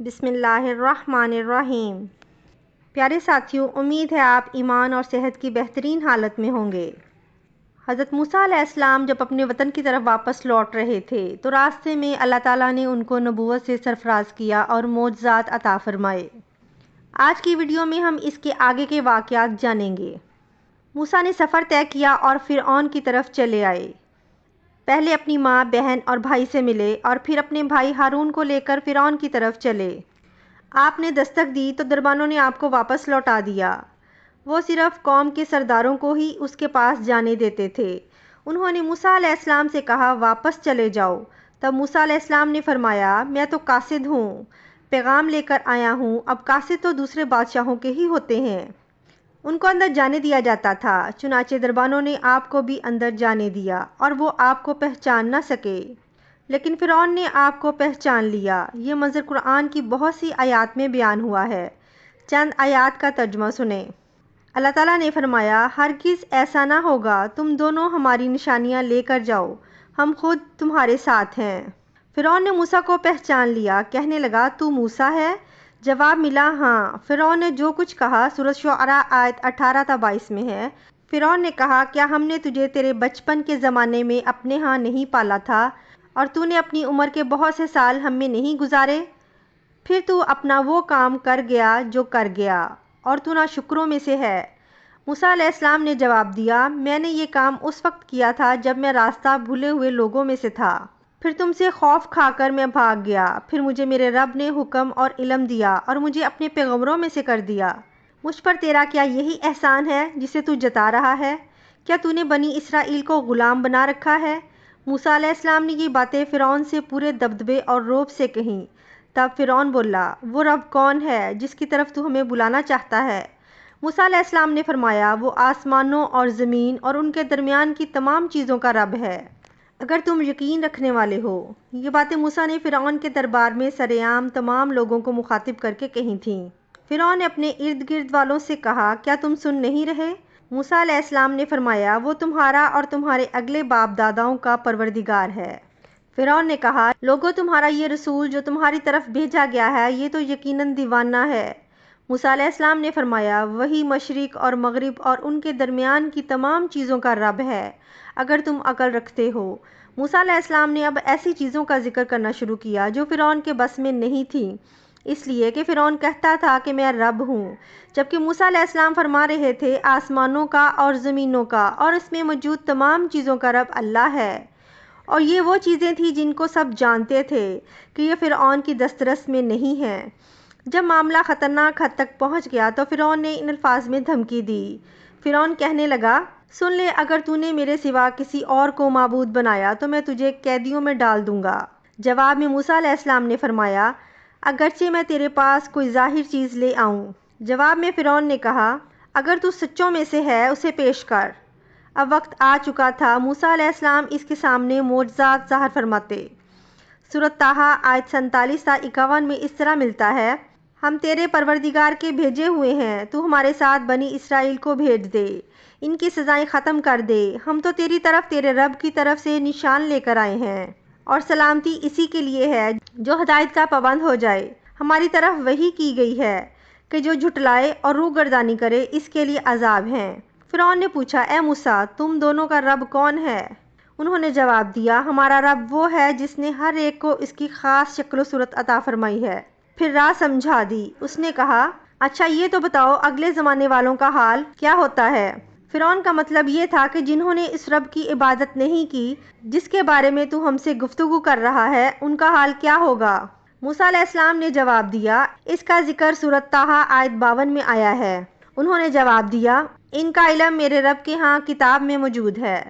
بسم اللہ الرحمن الرحیم۔ پیارے ساتھیوں، امید ہے آپ ایمان اور صحت کی بہترین حالت میں ہوں گے۔ حضرت موسیٰ علیہ السلام جب اپنے وطن کی طرف واپس لوٹ رہے تھے تو راستے میں اللہ تعالیٰ نے ان کو نبوت سے سرفراز کیا اور معجزات عطا فرمائے۔ آج کی ویڈیو میں ہم اس کے آگے کے واقعات جانیں گے۔ موسیٰ نے سفر طے کیا اور فرعون کی طرف چلے آئے۔ پہلے اپنی ماں، بہن اور بھائی سے ملے اور پھر اپنے بھائی ہارون کو لے کر فرعون کی طرف چلے۔ آپ نے دستک دی تو دربانوں نے آپ کو واپس لوٹا دیا۔ وہ صرف قوم کے سرداروں کو ہی اس کے پاس جانے دیتے تھے۔ انہوں نے موسیٰ علیہ السلام سے کہا، واپس چلے جاؤ۔ تب موسیٰ علیہ السلام نے فرمایا، میں تو قاصد ہوں، پیغام لے کر آیا ہوں۔ اب قاصد تو دوسرے بادشاہوں کے ہی ہوتے ہیں، ان کو اندر جانے دیا جاتا تھا۔ چنانچہ دربانوں نے آپ کو بھی اندر جانے دیا اور وہ آپ کو پہچان نہ سکے، لیکن فرعون نے آپ کو پہچان لیا۔ یہ منظر قرآن کی بہت سی آیات میں بیان ہوا ہے۔ چند آیات کا ترجمہ سنیں۔ اللہ تعالیٰ نے فرمایا، ہرگز ایسا نہ ہوگا، تم دونوں ہماری نشانیاں لے کر جاؤ، ہم خود تمہارے ساتھ ہیں۔ فرعون نے موسیٰ کو پہچان لیا، کہنے لگا، تو موسیٰ ہے؟ جواب ملا، ہاں۔ فرعون نے جو کچھ کہا سورۃ شعراء آیت 18 تا 22 میں ہے۔ فرعون نے کہا، کیا ہم نے تجھے تیرے بچپن کے زمانے میں اپنے ہاں نہیں پالا تھا اور تو نے اپنی عمر کے بہت سے سال ہم میں نہیں گزارے؟ پھر تو اپنا وہ کام کر گیا جو کر گیا اور تو ناشکروں میں سے ہے۔ موسیٰ علیہ السلام نے جواب دیا، میں نے یہ کام اس وقت کیا تھا جب میں راستہ بھولے ہوئے لوگوں میں سے تھا۔ پھر تم سے خوف کھا کر میں بھاگ گیا۔ پھر مجھے میرے رب نے حکم اور علم دیا اور مجھے اپنے پیغمبروں میں سے کر دیا۔ مجھ پر تیرا کیا یہی احسان ہے جسے تو جتا رہا ہے؟ کیا تو نے بنی اسرائیل کو غلام بنا رکھا ہے؟ موسیٰ علیہ السلام نے یہ باتیں فرعون سے پورے دبدبے اور رعب سے کہیں۔ تب فرعون بولا، وہ رب کون ہے جس کی طرف تو ہمیں بلانا چاہتا ہے؟ موسیٰ علیہ السلام نے فرمایا، وہ آسمانوں اور زمین اور ان کے درمیان کی تمام چیزوں کا رب ہے، اگر تم یقین رکھنے والے ہو۔ یہ باتیں موسیٰ نے فرعون کے دربار میں سرعام تمام لوگوں کو مخاطب کر کے کہی تھیں۔ فرعون نے اپنے ارد گرد والوں سے کہا، کیا تم سن نہیں رہے؟ موسیٰ علیہ السلام نے فرمایا، وہ تمہارا اور تمہارے اگلے باپ داداؤں کا پروردگار ہے۔ فرعون نے کہا، لوگو، تمہارا یہ رسول جو تمہاری طرف بھیجا گیا ہے یہ تو یقیناً دیوانہ ہے۔ موسیٰ علیہ السلام نے فرمایا، وہی مشرق اور مغرب اور ان کے درمیان کی تمام چیزوں کا رب ہے، اگر تم عقل رکھتے ہو۔ موسیٰ علیہ السلام نے اب ایسی چیزوں کا ذکر کرنا شروع کیا جو فرعون کے بس میں نہیں تھیں، اس لیے کہ فرعون کہتا تھا کہ میں رب ہوں، جبکہ موسیٰ علیہ السلام فرما رہے تھے، آسمانوں کا اور زمینوں کا اور اس میں موجود تمام چیزوں کا رب اللہ ہے۔ اور یہ وہ چیزیں تھیں جن کو سب جانتے تھے کہ یہ فرعون کی دسترس میں نہیں ہیں۔ جب معاملہ خطرناک حد تک پہنچ گیا تو فرعون نے ان الفاظ میں دھمکی دی۔ فرعون کہنے لگا، سن لے، اگر تو نے میرے سوا کسی اور کو معبود بنایا تو میں تجھے قیدیوں میں ڈال دوں گا۔ جواب میں موسیٰ علیہ السلام نے فرمایا، اگرچہ میں تیرے پاس کوئی ظاہر چیز لے آؤں۔ جواب میں فرعون نے کہا، اگر تو سچوں میں سے ہے اسے پیش کر۔ اب وقت آ چکا تھا موسیٰ علیہ السلام اس کے سامنے معجزات ظاہر فرماتے۔ سورۃ طٰہٰ آیت 47 تا 51 میں اس طرح ملتا ہے، ہم تیرے پروردگار کے بھیجے ہوئے ہیں، تو ہمارے ساتھ بنی اسرائیل کو بھیج دے، ان کی سزائیں ختم کر دے۔ ہم تو تیری طرف تیرے رب کی طرف سے نشان لے کر آئے ہیں، اور سلامتی اسی کے لیے ہے جو ہدایت کا پابند ہو جائے۔ ہماری طرف وحی کی گئی ہے کہ جو جھٹلائے اور روح گردانی کرے اس کے لیے عذاب ہیں۔ فرعون نے پوچھا، اے موسیٰ، تم دونوں کا رب کون ہے؟ انہوں نے جواب دیا، ہمارا رب وہ ہے جس نے ہر ایک کو اس کی خاص شکل و صورت عطا فرمائی ہے، پھر راہ سمجھا دی۔ اس نے کہا، اچھا یہ تو بتاؤ اگلے زمانے والوں کا حال کیا ہوتا ہے؟ فرعون کا مطلب یہ تھا کہ جنہوں نے اس رب کی عبادت نہیں کی جس کے بارے میں تو ہم سے گفتگو کر رہا ہے، ان کا حال کیا ہوگا؟ موسیٰ علیہ السلام نے جواب دیا، اس کا ذکر سورۃ طٰہٰ آیت 52 میں آیا ہے۔ انہوں نے جواب دیا، ان کا علم میرے رب کے ہاں کتاب میں موجود ہے،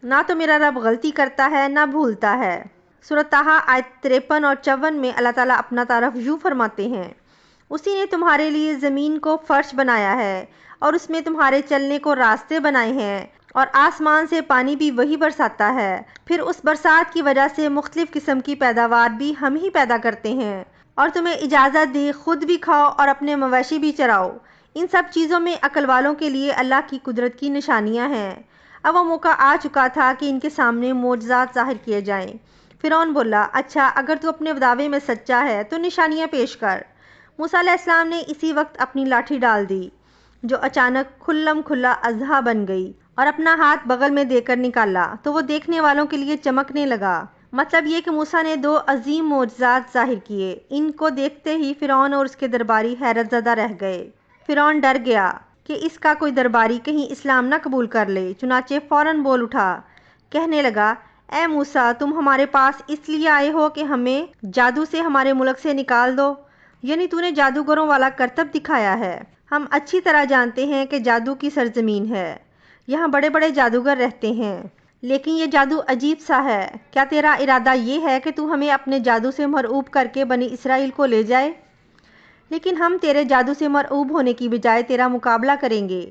نہ تو میرا رب غلطی کرتا ہے نہ بھولتا ہے۔ سورۃ طٰہٰ آیت 53 اور 54 میں اللہ تعالیٰ اپنا تعارف یوں فرماتے ہیں، اسی نے تمہارے لیے زمین کو فرش بنایا ہے اور اس میں تمہارے چلنے کو راستے بنائے ہیں، اور آسمان سے پانی بھی وہی برساتا ہے، پھر اس برسات کی وجہ سے مختلف قسم کی پیداوار بھی ہم ہی پیدا کرتے ہیں، اور تمہیں اجازت دی خود بھی کھاؤ اور اپنے مویشی بھی چراؤ۔ ان سب چیزوں میں عقل والوں کے لیے اللہ کی قدرت کی نشانیاں ہیں۔ اب وہ موقع آ چکا تھا کہ ان کے سامنے معجزات ظاہر کیے جائیں۔ فرعون بولا، اچھا اگر تو اپنے دعوے میں سچا ہے تو نشانیاں پیش کر۔ موسیٰ علیہ السلام نے اسی وقت اپنی لاٹھی ڈال دی جو اچانک کھلم کھلا اژدہا بن گئی اور اپنا ہاتھ بغل میں دے کر نکالا تو وہ دیکھنے والوں کے لیے چمکنے لگا۔ مطلب یہ کہ موسیٰ نے 2 عظیم معجزات ظاہر کیے۔ ان کو دیکھتے ہی فرعون اور اس کے درباری حیرت زدہ رہ گئے۔ فرعون ڈر گیا کہ اس کا کوئی درباری کہیں اسلام نہ قبول کر لے، چنانچہ فوراً بول اٹھا، کہنے لگا، اے موسیٰ، تم ہمارے پاس اس لیے آئے ہو کہ ہمیں جادو سے ہمارے ملک سے نکال دو؟ یعنی تو نے جادوگروں والا کرتب دکھایا ہے۔ ہم اچھی طرح جانتے ہیں کہ جادو کی سرزمین ہے، یہاں بڑے بڑے جادوگر رہتے ہیں، لیکن یہ جادو عجیب سا ہے۔ کیا تیرا ارادہ یہ ہے کہ تو ہمیں اپنے جادو سے مرعوب کر کے بنی اسرائیل کو لے جائے؟ لیکن ہم تیرے جادو سے مرعوب ہونے کی بجائے تیرا مقابلہ کریں گے،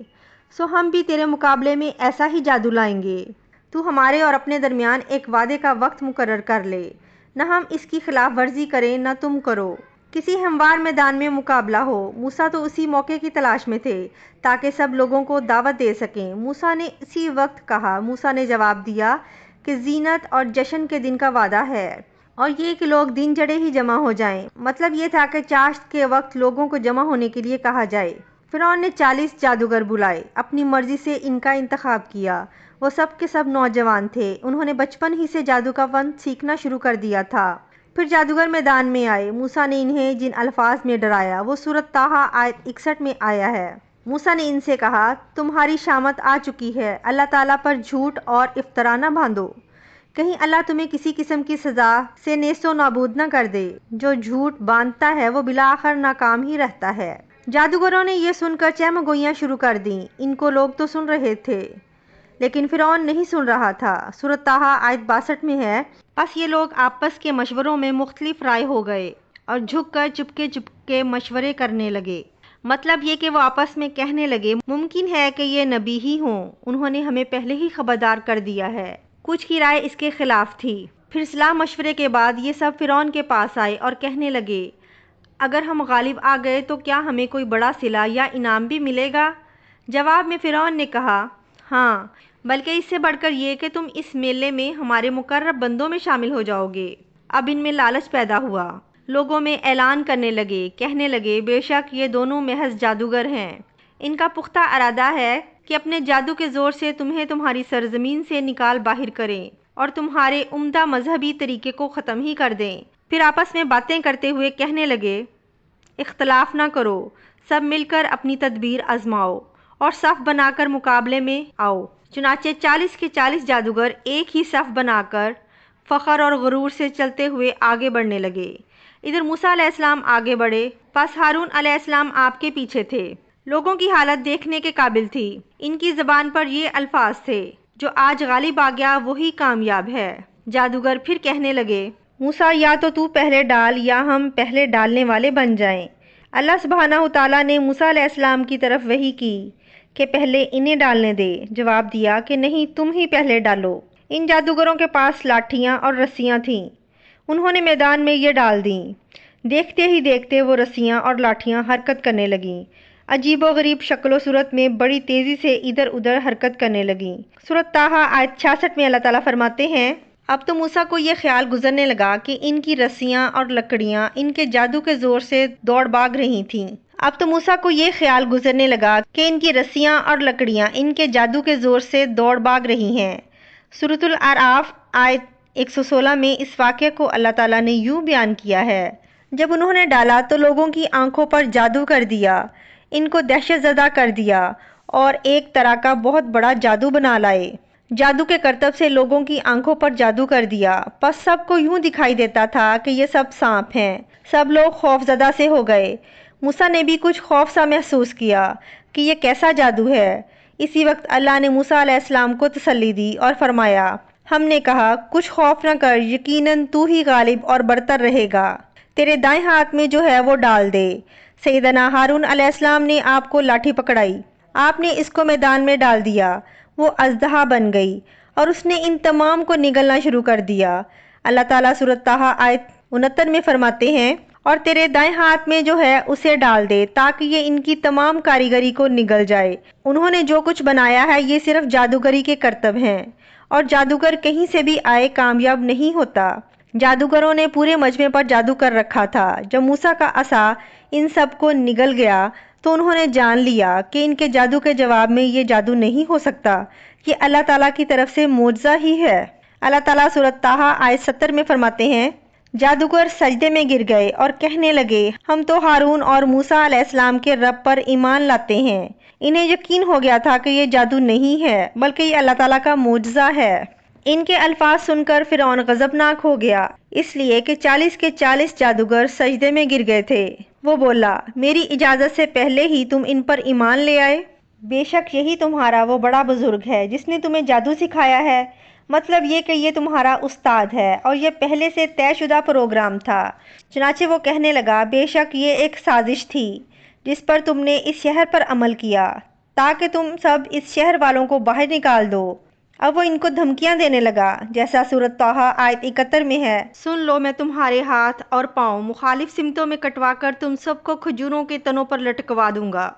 سو ہم بھی تیرے مقابلے میں ایسا ہی جادو لائیں گے۔ تو ہمارے اور اپنے درمیان ایک وعدے کا وقت مقرر کر لے، نہ ہم اس کی خلاف ورزی کریں نہ تم کرو۔ کسی ہموار میدان میں مقابلہ ہو۔ موسیٰ تو اسی موقع کی تلاش میں تھے تاکہ سب لوگوں کو دعوت دے سکیں۔ موسیٰ نے اسی وقت کہا۔ موسیٰ نے جواب دیا کہ زینت اور جشن کے دن کا وعدہ ہے، اور یہ کہ لوگ دن جڑے ہی جمع ہو جائیں۔ مطلب یہ تھا کہ چاشت کے وقت لوگوں کو جمع ہونے کے لیے کہا جائے۔ فرعون نے 40 جادوگر بلائے، اپنی مرضی سے ان کا انتخاب کیا۔ وہ سب کے سب نوجوان تھے، انہوں نے بچپن ہی سے جادو کا فن سیکھنا شروع کر دیا تھا۔ پھر جادوگر میدان میں آئے۔ موسیٰ نے انہیں جن الفاظ میں ڈرایا وہ سورۃ طٰہٰ آیت 61 میں آیا ہے۔ موسیٰ نے ان سے کہا، تمہاری شامت آ چکی ہے، اللہ تعالیٰ پر جھوٹ اور افطرا نہ باندھو، کہیں اللہ تمہیں کسی قسم کی سزا سے نیست و نابود نہ کر دے۔ جو جھوٹ باندھتا ہے وہ بالآخر ناکام ہی رہتا ہے۔ جادوگروں نے یہ سن کر چہمگوئیاں شروع کر دیں۔ ان کو لوگ تو سن رہے تھے لیکن فرعون نہیں سن رہا تھا۔ سورۃ طٰہٰ آیت 62 میں ہے، پس یہ لوگ آپس کے مشوروں میں مختلف رائے ہو گئے اور جھک کر چپکے مشورے کرنے لگے۔ مطلب یہ کہ وہ آپس میں کہنے لگے، ممکن ہے کہ یہ نبی ہی ہوں، انہوں نے ہمیں پہلے ہی خبردار کر دیا ہے۔ کچھ کی رائے اس کے خلاف تھی۔ پھر صلاح مشورے کے بعد یہ سب فرعون کے پاس آئے اور کہنے لگے، اگر ہم غالب آ گئے تو کیا ہمیں کوئی بڑا صلہ یا انعام بھی ملے گا؟ جواب میں فرعون نے کہا، ہاں، بلکہ اس سے بڑھ کر یہ کہ تم اس میلے میں ہمارے مقرب بندوں میں شامل ہو جاؤ گے۔ اب ان میں لالچ پیدا ہوا، لوگوں میں اعلان کرنے لگے، کہنے لگے، بے شک یہ دونوں محض جادوگر ہیں، ان کا پختہ ارادہ ہے کہ اپنے جادو کے زور سے تمہیں تمہاری سرزمین سے نکال باہر کریں اور تمہارے عمدہ مذہبی طریقے کو ختم ہی کر دیں۔ پھر آپس میں باتیں کرتے ہوئے کہنے لگے، اختلاف نہ کرو، سب مل کر اپنی تدبیر آزماؤ اور صف بنا کر مقابلے میں آؤ۔ چنانچہ 40 کے 40 جادوگر ایک ہی صف بنا کر فخر اور غرور سے چلتے ہوئے آگے بڑھنے لگے۔ ادھر موسیٰ علیہ السلام آگے بڑھے، پس ہارون علیہ السلام آپ کے پیچھے تھے۔ لوگوں کی حالت دیکھنے کے قابل تھی۔ ان کی زبان پر یہ الفاظ تھے، جو آج غالب آ گیا وہی کامیاب ہے۔ جادوگر پھر کہنے لگے، موسیٰ یا تو پہلے ڈال یا ہم پہلے ڈالنے والے بن جائیں۔ اللہ سبحانہ تعالیٰ نے موسیٰ علیہ السلام کی طرف وحی کی کہ پہلے انہیں ڈالنے دے۔ جواب دیا کہ نہیں، تم ہی پہلے ڈالو۔ ان جادوگروں کے پاس لاٹھیاں اور رسیاں تھیں، انہوں نے میدان میں یہ ڈال دیں۔ دیکھتے ہی دیکھتے وہ رسیاں اور لاٹھیاں حرکت کرنے لگیں، عجیب و غریب شکل و صورت میں بڑی تیزی سے ادھر ادھر حرکت کرنے لگیں۔ سورۃ طٰہٰ آیت 66 میں اللہ تعالیٰ فرماتے ہیں، اب تو موسیٰ کو یہ خیال گزرنے لگا کہ ان کی رسیاں اور لکڑیاں ان کے جادو کے زور سے دوڑ بھاگ رہی تھیں۔ اب تو موسیٰ کو یہ خیال گزرنے لگا کہ ان کی رسیاں اور لکڑیاں ان کے جادو کے زور سے دوڑ بھاگ رہی ہیں۔ سورۃ الاعراف آیت 116 میں اس واقعے کو اللہ تعالیٰ نے یوں بیان کیا ہے، جب انہوں نے ڈالا تو لوگوں کی آنکھوں پر جادو کر دیا، ان کو دہشت زدہ کر دیا اور ایک طرح کا بہت بڑا جادو بنا لائے۔ جادو کے کرتب سے لوگوں کی آنکھوں پر جادو کر دیا، پس سب کو یوں دکھائی دیتا تھا کہ یہ سب سانپ ہیں۔ سب لوگ خوف زدہ سے ہو گئے۔ موسیٰ نے بھی کچھ خوف سا محسوس کیا کہ یہ کیسا جادو ہے۔ اسی وقت اللہ نے موسیٰ علیہ السلام کو تسلی دی اور فرمایا، ہم نے کہا، کچھ خوف نہ کر، یقیناً تو ہی غالب اور برتر رہے گا، تیرے دائیں ہاتھ میں جو ہے وہ ڈال دے۔ سیدنا ہارون علیہ السلام نے آپ کو لاٹھی پکڑائی، آپ نے اس کو میدان میں ڈال دیا، وہ اژدہا بن گئی اور اس نے ان تمام کو نگلنا شروع کر دیا۔ اللہ تعالیٰ سورۃ طٰہٰ آیت 69 میں فرماتے ہیں، اور تیرے دائیں ہاتھ میں جو ہے اسے ڈال دے تاکہ یہ ان کی تمام کاریگری کو نگل جائے۔ انہوں نے جو کچھ بنایا ہے یہ صرف جادوگری کے کرتب ہیں، اور جادوگر کہیں سے بھی آئے کامیاب نہیں ہوتا۔ جادوگروں نے پورے مجمع پر جادو کر رکھا تھا۔ جب موسیٰ کا عصا ان سب کو نگل گیا تو انہوں نے جان لیا کہ ان کے جادو کے جواب میں یہ جادو نہیں ہو سکتا، یہ اللہ تعالیٰ کی طرف سے معجزہ ہی ہے۔ اللہ تعالیٰ سورۃ طٰہٰ آیت 70 میں فرماتے ہیں، جادوگر سجدے میں گر گئے اور کہنے لگے، ہم تو ہارون اور موسیٰ علیہ السلام کے رب پر ایمان لاتے ہیں۔ انہیں یقین ہو گیا تھا کہ یہ جادو نہیں ہے بلکہ یہ اللہ تعالیٰ کا معجزہ ہے۔ ان کے الفاظ سن کر فرعون غضبناک ہو گیا، اس لیے کہ 40 کے 40 جادوگر سجدے میں گر گئے تھے۔ وہ بولا، میری اجازت سے پہلے ہی تم ان پر ایمان لے آئے؟ بے شک یہی تمہارا وہ بڑا بزرگ ہے جس نے تمہیں جادو سکھایا ہے۔ مطلب یہ کہ یہ تمہارا استاد ہے اور یہ پہلے سے طے شدہ پروگرام تھا۔ چنانچہ وہ کہنے لگا، بے شک یہ ایک سازش تھی جس پر تم نے اس شہر پر عمل کیا تاکہ تم سب اس شہر والوں کو باہر نکال دو۔ اب وہ ان کو دھمکیاں دینے لگا، جیسا سورۃ طٰہٰ آیت 71 میں ہے، سن لو میں تمہارے ہاتھ اور پاؤں مخالف سمتوں میں کٹوا کر تم سب کو کھجوروں کے تنوں پر لٹکوا دوں گا،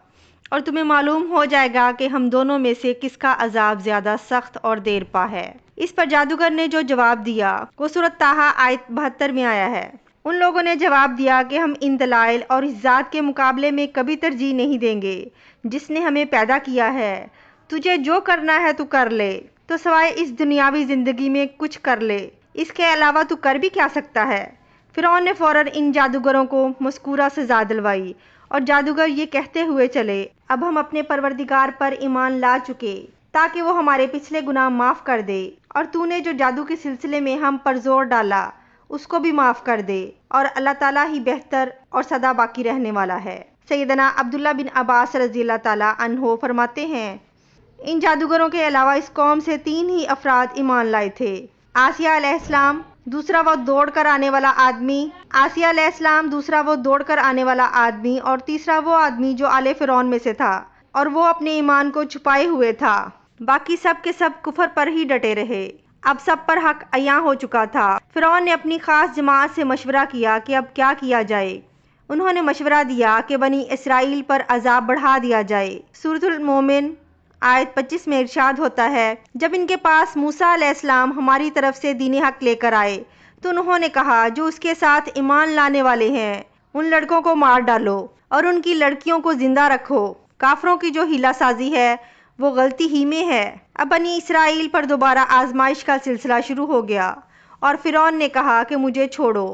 اور تمہیں معلوم ہو جائے گا کہ ہم دونوں میں سے کس کا عذاب زیادہ سخت اور دیر پا ہے۔ اس پر جادوگر نے جو جواب دیا وہ سورۃ طٰہٰ آیت 72 میں آیا ہے۔ ان لوگوں نے جواب دیا کہ ہم ان دلائل اور اس ذات کے مقابلے میں کبھی ترجیح نہیں دیں گے جس نے ہمیں پیدا کیا ہے۔ تجھے جو کرنا ہے تو کر لے، تو سوائے اس دنیاوی زندگی میں کچھ کر لے، اس کے علاوہ تو کر بھی کیا سکتا ہے؟ فرعون نے فوراً ان جادوگروں کو مذکورہ سزا دلوائی، اور جادوگر یہ کہتے ہوئے چلے، اب ہم اپنے پروردگار پر ایمان لا چکے تاکہ وہ ہمارے پچھلے گناہ معاف کر دے، اور تو نے جو جادو کے سلسلے میں ہم پر زور ڈالا اس کو بھی معاف کر دے، اور اللہ تعالیٰ ہی بہتر اور سدا باقی رہنے والا ہے۔ سیدنا عبداللہ بن عباس رضی اللہ تعالیٰ عنہ فرماتے ہیں، ان جادوگروں کے علاوہ اس قوم سے 3 ہی افراد ایمان لائے تھے، آسیہ علیہ السلام، دوسرا وہ دوڑ کر آنے والا آدمی، اور تیسرا وہ آدمی جو آل فرعون میں سے تھا اور وہ اپنے ایمان کو چھپائے ہوئے تھا۔ باقی سب کے سب کفر پر ہی ڈٹے رہے۔ اب سب پر حق عیاں ہو چکا تھا۔ فرعون نے اپنی خاص جماعت سے مشورہ کیا کہ اب کیا کیا جائے۔ انہوں نے مشورہ دیا کہ بنی اسرائیل پر عذاب بڑھا دیا جائے۔ سورۃ المومن آیت 25 میں ارشاد ہوتا ہے، جب ان کے پاس موسیٰ علیہ السلام ہماری طرف سے دین حق لے کر آئے تو انہوں نے کہا، جو اس کے ساتھ ایمان لانے والے ہیں ان لڑکوں کو مار ڈالو اور ان کی لڑکیوں کو زندہ رکھو۔ کافروں کی جو ہیلہ سازی ہے وہ غلطی ہی میں ہے۔ اب بنی اسرائیل پر دوبارہ آزمائش کا سلسلہ شروع ہو گیا، اور فرعون نے کہا کہ مجھے چھوڑو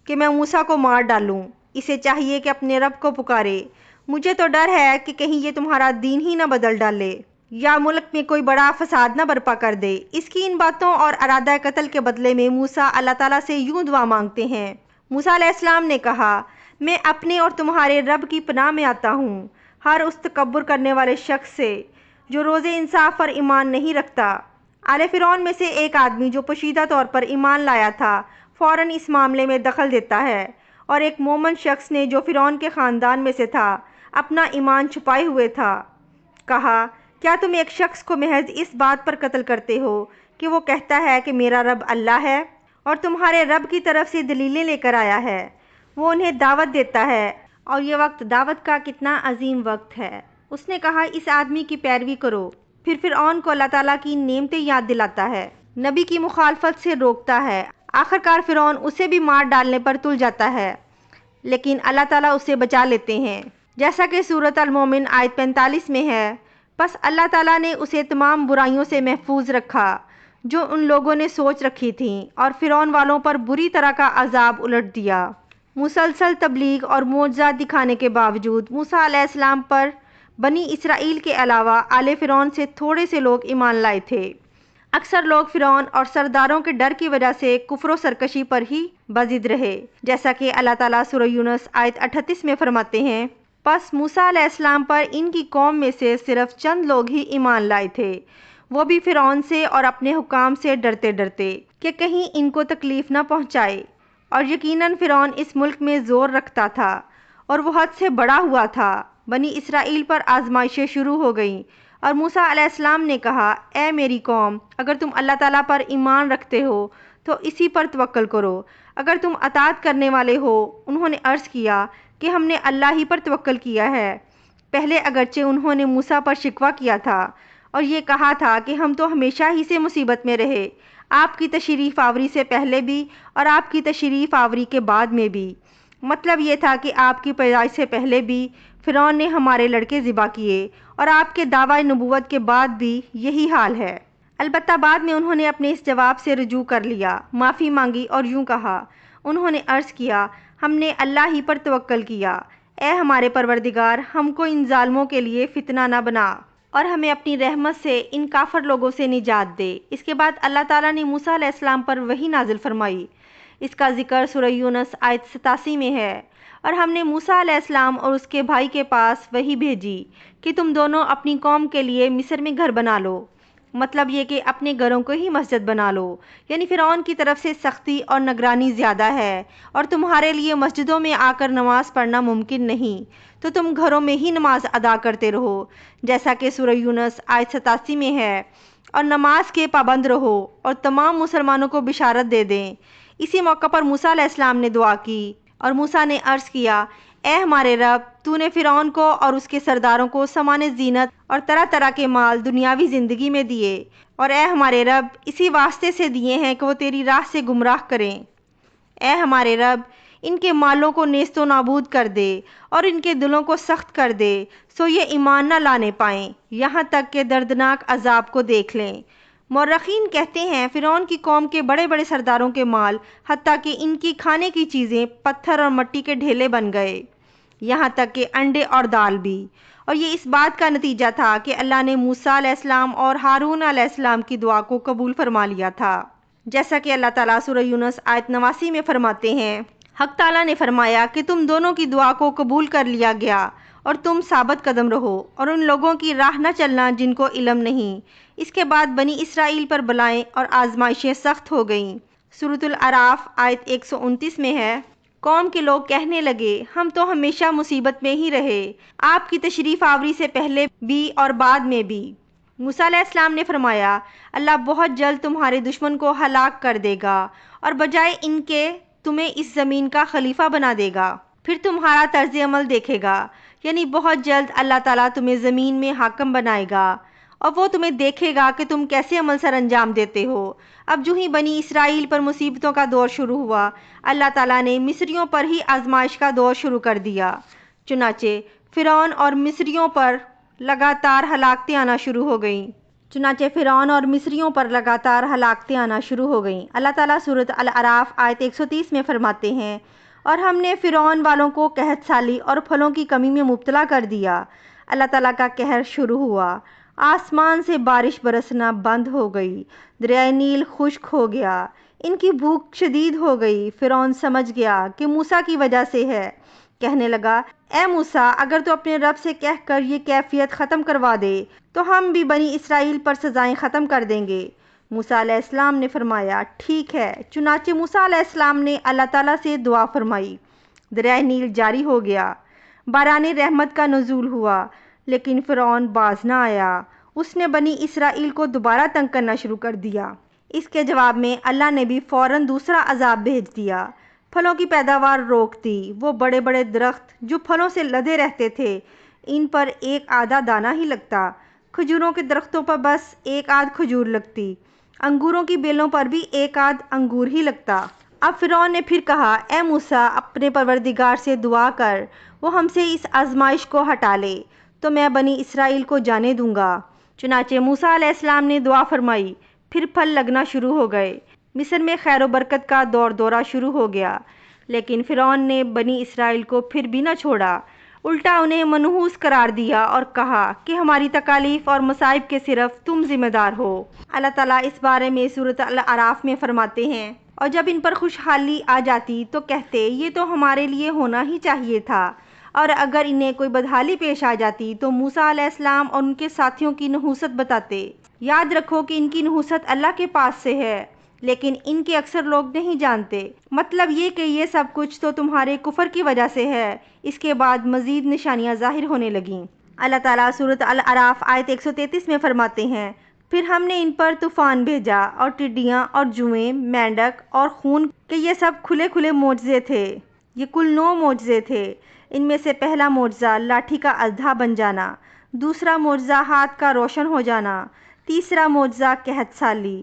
کہ میں موسیٰ کو مار ڈالوں، اسے چاہیے کہ اپنے رب کو پکارے، مجھے تو ڈر ہے کہ کہیں یہ تمہارا دین ہی نہ بدل ڈالے یا ملک میں کوئی بڑا فساد نہ برپا کر دے۔ اس کی ان باتوں اور ارادہ قتل کے بدلے میں موسیٰ اللہ تعالیٰ سے یوں دعا مانگتے ہیں۔ موسیٰ علیہ السلام نے کہا، میں اپنے اور تمہارے رب کی پناہ میں آتا ہوں ہر اس تکبر کرنے والے شخص سے جو روز انصاف پر ایمان نہیں رکھتا۔ آل فرعون میں سے ایک آدمی جو پوشیدہ طور پر ایمان لایا تھا فوراً اس معاملے میں دخل دیتا ہے، اور ایک مومن شخص نے جو فرعون کے خاندان میں سے تھا اپنا ایمان چھپائے ہوئے تھا، کہا، کیا تم ایک شخص کو محض اس بات پر قتل کرتے ہو کہ وہ کہتا ہے کہ میرا رب اللہ ہے اور تمہارے رب کی طرف سے دلیلیں لے کر آیا ہے؟ وہ انہیں دعوت دیتا ہے، اور یہ وقت دعوت کا کتنا عظیم وقت ہے۔ اس نے کہا، اس آدمی کی پیروی کرو۔ پھر فرعون کو اللہ تعالیٰ کی نعمتیں یاد دلاتا ہے، نبی کی مخالفت سے روکتا ہے۔ آخرکار فرعون اسے بھی مار ڈالنے پر تل جاتا ہے، لیکن اللہ تعالیٰ اسے بچا لیتے ہیں، جیسا کہ سورۃ المومن آیت 45 میں ہے۔ پس اللہ تعالیٰ نے اسے تمام برائیوں سے محفوظ رکھا جو ان لوگوں نے سوچ رکھی تھیں، اور فرعون والوں پر بری طرح کا عذاب الٹ دیا۔ مسلسل تبلیغ اور معجزات دکھانے کے باوجود موسیٰ علیہ السلام پر بنی اسرائیل کے علاوہ آل فرعون سے تھوڑے سے لوگ ایمان لائے تھے۔ اکثر لوگ فرعون اور سرداروں کے ڈر کی وجہ سے کفر و سرکشی پر ہی بازد رہے، جیسا کہ اللہ تعالیٰ سورہ یونس آیت 38 میں فرماتے ہیں، پس موسیٰ علیہ السلام پر ان کی قوم میں سے صرف چند لوگ ہی ایمان لائے تھے، وہ بھی فرعون سے اور اپنے حکام سے ڈرتے ڈرتے کہ کہیں ان کو تکلیف نہ پہنچائے۔ اور یقیناً فرعون اس ملک میں زور رکھتا تھا اور وہ حد سے بڑا ہوا تھا۔ بنی اسرائیل پر آزمائشیں شروع ہو گئیں، اور موسیٰ علیہ السلام نے کہا، اے میری قوم، اگر تم اللہ تعالیٰ پر ایمان رکھتے ہو تو اسی پر توکل کرو، اگر تم اطاعت کرنے والے ہو۔ انہوں نے عرض کیا کہ ہم نے اللہ ہی پر توکل کیا ہے۔ پہلے اگرچہ انہوں نے موسیٰ پر شکوہ کیا تھا اور یہ کہا تھا کہ ہم تو ہمیشہ ہی سے مصیبت میں رہے، آپ کی تشریف آوری سے پہلے بھی اور آپ کی تشریف آوری کے بعد میں بھی۔ مطلب یہ تھا کہ آپ کی پیدائش سے پہلے بھی فرعون نے ہمارے لڑکے ذبح کیے اور آپ کے دعویٰ نبوت کے بعد بھی یہی حال ہے۔ البتہ بعد میں انہوں نے اپنے اس جواب سے رجوع کر لیا، معافی مانگی اور یوں کہا، انہوں نے عرض کیا، ہم نے اللہ ہی پر توکل کیا، اے ہمارے پروردگار، ہم کو ان ظالموں کے لیے فتنہ نہ بنا اور ہمیں اپنی رحمت سے ان کافر لوگوں سے نجات دے۔ اس کے بعد اللہ تعالیٰ نے موسیٰ علیہ السلام پر وحی نازل فرمائی۔ اس کا ذکر سورہ یونس آیت 87 میں ہے۔ اور ہم نے موسیٰ علیہ السلام اور اس کے بھائی کے پاس وحی بھیجی کہ تم دونوں اپنی قوم کے لیے مصر میں گھر بنا لو۔ مطلب یہ کہ اپنے گھروں کو ہی مسجد بنا لو، یعنی فرعون کی طرف سے سختی اور نگرانی زیادہ ہے اور تمہارے لیے مسجدوں میں آ کر نماز پڑھنا ممکن نہیں، تو تم گھروں میں ہی نماز ادا کرتے رہو، جیسا کہ سورہ یونس آیت 87 میں ہے، اور نماز کے پابند رہو اور تمام مسلمانوں کو بشارت دے دیں۔ اسی موقع پر موسیٰ علیہ السلام نے دعا کی اور موسیٰ نے عرض کیا، اے ہمارے رب، تو نے فرعون کو اور اس کے سرداروں کو سامان زینت اور طرح طرح کے مال دنیاوی زندگی میں دیے، اور اے ہمارے رب اسی واسطے سے دیے ہیں کہ وہ تیری راہ سے گمراہ کریں۔ اے ہمارے رب، ان کے مالوں کو نیست و نابود کر دے اور ان کے دلوں کو سخت کر دے سو یہ ایمان نہ لانے پائیں یہاں تک کہ دردناک عذاب کو دیکھ لیں۔ مورخین کہتے ہیں فرعون کی قوم کے بڑے بڑے سرداروں کے مال، حتیٰ کہ ان کی کھانے کی چیزیں پتھر اور مٹی کے ڈھیلے بن گئے، یہاں تک کہ انڈے اور دال بھی۔ اور یہ اس بات کا نتیجہ تھا کہ اللہ نے موسیٰ علیہ السلام اور ہارون علیہ السلام کی دعا کو قبول فرما لیا تھا، جیسا کہ اللہ تعالیٰ سورہ یونس آیت 89 میں فرماتے ہیں، حق تعالیٰ نے فرمایا کہ تم دونوں کی دعا کو قبول کر لیا گیا اور تم ثابت قدم رہو اور ان لوگوں کی راہ نہ چلنا جن کو علم نہیں۔ اس کے بعد بنی اسرائیل پر بلائیں اور آزمائشیں سخت ہو گئیں۔ سورۃ الاعراف آیت 129 میں ہے، قوم کے لوگ کہنے لگے، ہم تو ہمیشہ مصیبت میں ہی رہے، آپ کی تشریف آوری سے پہلے بھی اور بعد میں بھی۔ موسیٰ علیہ السلام نے فرمایا، اللہ بہت جلد تمہارے دشمن کو ہلاک کر دے گا اور بجائے ان کے تمہیں اس زمین کا خلیفہ بنا دے گا، پھر تمہارا طرز عمل دیکھے گا، یعنی بہت جلد اللہ تعالیٰ تمہیں زمین میں حاکم بنائے گا اور وہ تمہیں دیکھے گا کہ تم کیسے عمل سر انجام دیتے ہو۔ اب جو ہی بنی اسرائیل پر مصیبتوں کا دور شروع ہوا، اللہ تعالیٰ نے مصریوں پر ہی آزمائش کا دور شروع کر دیا، چنانچہ فرعون اور مصریوں پر لگاتار ہلاکتیں آنا شروع ہو گئیں۔ اللہ تعالیٰ سورۃ الاعراف آیت 130 میں فرماتے ہیں، اور ہم نے فرعون والوں کو قحط سالی اور پھلوں کی کمی میں مبتلا کر دیا۔ اللہ تعالیٰ کا قہر شروع ہوا، آسمان سے بارش برسنا بند ہو گئی، دریائے نیل خشک ہو گیا، ان کی بھوک شدید ہو گئی۔ فرعون سمجھ گیا کہ موسیٰ کی وجہ سے ہے، کہنے لگا، اے موسیٰ، اگر تو اپنے رب سے کہہ کر یہ کیفیت ختم کروا دے تو ہم بھی بنی اسرائیل پر سزائیں ختم کر دیں گے۔ موسیٰ علیہ السلام نے فرمایا، ٹھیک ہے۔ چنانچہ موسیٰ علیہ السلام نے اللہ تعالیٰ سے دعا فرمائی، دریائے نیل جاری ہو گیا، باران رحمت کا نزول ہوا، لیکن فرعون باز نہ آیا۔ اس نے بنی اسرائیل کو دوبارہ تنگ کرنا شروع کر دیا۔ اس کے جواب میں اللہ نے بھی فوراً دوسرا عذاب بھیج دیا، پھلوں کی پیداوار روک دی۔ وہ بڑے بڑے درخت جو پھلوں سے لدے رہتے تھے، ان پر ایک آدھا دانہ ہی لگتا، کھجوروں کے درختوں پر بس ایک آدھ کھجور لگتی، انگوروں کی بیلوں پر بھی ایک آدھ انگور ہی لگتا۔ اب فرعون نے پھر کہا، اے موسیٰ، اپنے پروردگار سے دعا کر وہ ہم سے اس آزمائش کو ہٹا لے تو میں بنی اسرائیل کو جانے دوں گا۔ چنانچہ موسیٰ علیہ السلام نے دعا فرمائی، پھر پھل لگنا شروع ہو گئے، مصر میں خیر و برکت کا دورہ شروع ہو گیا۔ لیکن فرعون نے بنی اسرائیل کو پھر بھی نہ چھوڑا، الٹا انہیں منحوس قرار دیا اور کہا کہ ہماری تکالیف اور مصائب کے صرف تم ذمہ دار ہو۔ اللہ تعالیٰ اس بارے میں سورۃ الاعراف میں فرماتے ہیں، اور جب ان پر خوشحالی آ جاتی تو کہتے، یہ تو ہمارے لیے ہونا ہی چاہیے تھا، اور اگر انہیں کوئی بدحالی پیش آ جاتی تو موسیٰ علیہ السلام اور ان کے ساتھیوں کی نحوست بتاتے۔ یاد رکھو کہ ان کی نحوست اللہ کے پاس سے ہے، لیکن ان کے اکثر لوگ نہیں جانتے۔ مطلب یہ کہ یہ سب کچھ تو تمہارے کفر کی وجہ سے ہے۔ اس کے بعد مزید نشانیاں ظاہر ہونے لگیں۔ اللہ تعالیٰ سورۃ الاعراف آیت 133 میں فرماتے ہیں، پھر ہم نے ان پر طوفان بھیجا اور ٹڈیاں اور جوئیں، مینڈک اور خون کہ یہ سب کھلے کھلے معجزے تھے۔ یہ کل 9 معجزے تھے۔ ان میں سے پہلا معجزہ لاٹھی کا اژدھا بن جانا، دوسرا معجزہ ہاتھ کا روشن ہو جانا، تیسرا معجزہ قحط سالی،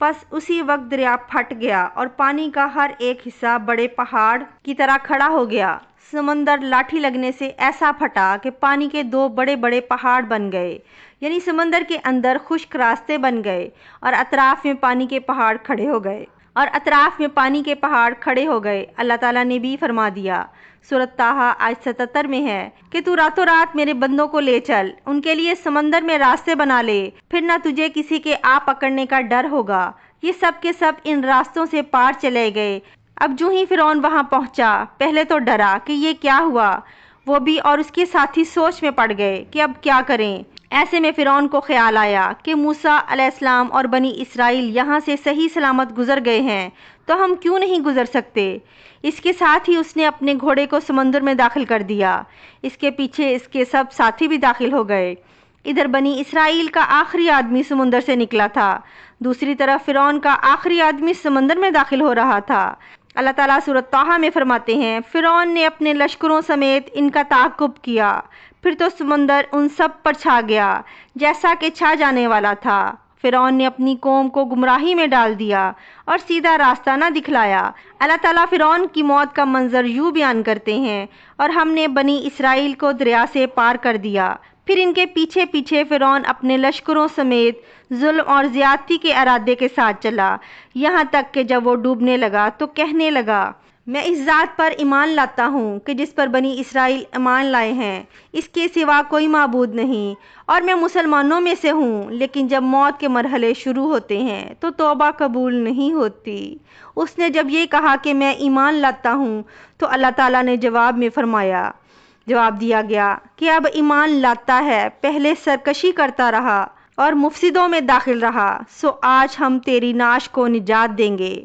بس اسی وقت دریا پھٹ گیا اور پانی کا ہر ایک حصہ بڑے پہاڑ کی طرح کھڑا ہو گیا۔ سمندر لاٹھی لگنے سے ایسا پھٹا کہ پانی کے 2 بڑے بڑے پہاڑ بن گئے، یعنی سمندر کے اندر خشک راستے بن گئے اور اطراف میں پانی کے پہاڑ کھڑے ہو گئے۔ اللہ تعالیٰ نے بھی فرما دیا، سورۃ طٰہٰ آیت 77 میں ہے کہ تو راتوں رات میرے بندوں کو لے چل، ان کے لیے سمندر میں راستے بنا لے، پھر نہ تجھے کسی کے آ پکڑنے کا ڈر ہوگا۔ یہ سب کے سب ان راستوں سے پار چلے گئے۔ اب جو ہی فرعون وہاں پہنچا، پہلے تو ڈرا کہ یہ کیا ہوا، وہ بھی اور اس کے ساتھی سوچ میں پڑ گئے کہ اب کیا کریں۔ ایسے میں فرعون کو خیال آیا کہ موسیٰ علیہ السلام اور بنی اسرائیل یہاں سے صحیح سلامت گزر گئے ہیں، تو ہم کیوں نہیں گزر سکتے؟ اس کے ساتھ ہی اس نے اپنے گھوڑے کو سمندر میں داخل کر دیا۔ اس کے پیچھے اس کے سب ساتھی بھی داخل ہو گئے۔ ادھر بنی اسرائیل کا آخری آدمی سمندر سے نکلا تھا، دوسری طرف فرعون کا آخری آدمی سمندر میں داخل ہو رہا تھا۔ اللہ تعالیٰ سورۃ طٰہٰ میں فرماتے ہیں، فرعون نے اپنے لشکروں سمیت ان کا تعاقب کیا، پھر تو سمندر ان سب پر چھا گیا جیسا کہ چھا جانے والا تھا۔ فرعون نے اپنی قوم کو گمراہی میں ڈال دیا اور سیدھا راستہ نہ دکھلایا۔ اللہ تعالیٰ فرعون کی موت کا منظر یوں بیان کرتے ہیں، اور ہم نے بنی اسرائیل کو دریا سے پار کر دیا، پھر ان کے پیچھے پیچھے فرعون اپنے لشکروں سمیت ظلم اور زیادتی کے ارادے کے ساتھ چلا، یہاں تک کہ جب وہ ڈوبنے لگا تو کہنے لگا، میں اس ذات پر ایمان لاتا ہوں کہ جس پر بنی اسرائیل ایمان لائے ہیں، اس کے سوا کوئی معبود نہیں، اور میں مسلمانوں میں سے ہوں۔ لیکن جب موت کے مرحلے شروع ہوتے ہیں تو توبہ قبول نہیں ہوتی۔ اس نے جب یہ کہا کہ میں ایمان لاتا ہوں تو اللہ تعالیٰ نے جواب دیا گیا کہ اب ایمان لاتا ہے، پہلے سرکشی کرتا رہا اور مفسدوں میں داخل رہا، سو آج ہم تیری نعش کو نجات دیں گے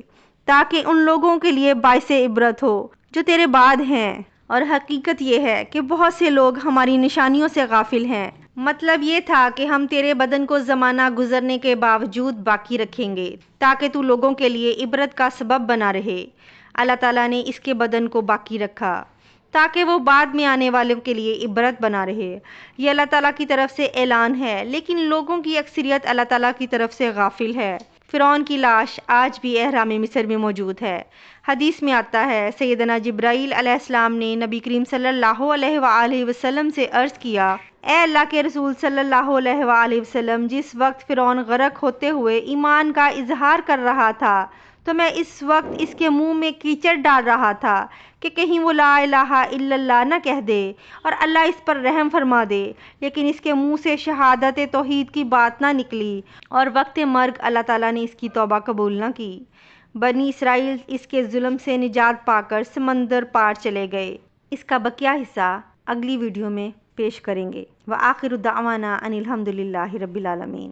تاکہ ان لوگوں کے لیے باعث عبرت ہو جو تیرے بعد ہیں۔ اور حقیقت یہ ہے کہ بہت سے لوگ ہماری نشانیوں سے غافل ہیں۔ مطلب یہ تھا کہ ہم تیرے بدن کو زمانہ گزرنے کے باوجود باقی رکھیں گے تاکہ تو لوگوں کے لیے عبرت کا سبب بنا رہے۔ اللہ تعالیٰ نے اس کے بدن کو باقی رکھا تاکہ وہ بعد میں آنے والوں کے لیے عبرت بنا رہے۔ یہ اللہ تعالیٰ کی طرف سے اعلان ہے، لیکن لوگوں کی اکثریت اللہ تعالیٰ کی طرف سے غافل ہے۔ فرعون کی لاش آج بھی احرام مصر میں موجود ہے۔ حدیث میں آتا ہے، سیدنا جبرائیل علیہ السلام نے نبی کریم صلی اللہ علیہ وآلہ وسلم سے عرض کیا، اے اللہ کے رسول صلی اللہ علیہ وآلہ وسلم، جس وقت فرعون غرق ہوتے ہوئے ایمان کا اظہار کر رہا تھا تو میں اس وقت اس کے منہ میں کیچڑ ڈال رہا تھا کہ کہیں وہ لا الہ الا اللہ نہ کہہ دے اور اللہ اس پر رحم فرما دے، لیکن اس کے منہ سے شہادت توحید کی بات نہ نکلی اور وقت مرگ اللہ تعالیٰ نے اس کی توبہ قبول نہ کی۔ بنی اسرائیل اس کے ظلم سے نجات پا کر سمندر پار چلے گئے۔ اس کا بقیہ حصہ اگلی ویڈیو میں پیش کریں گے۔ وآخر دعوانا ان الحمد للہ رب العالمین۔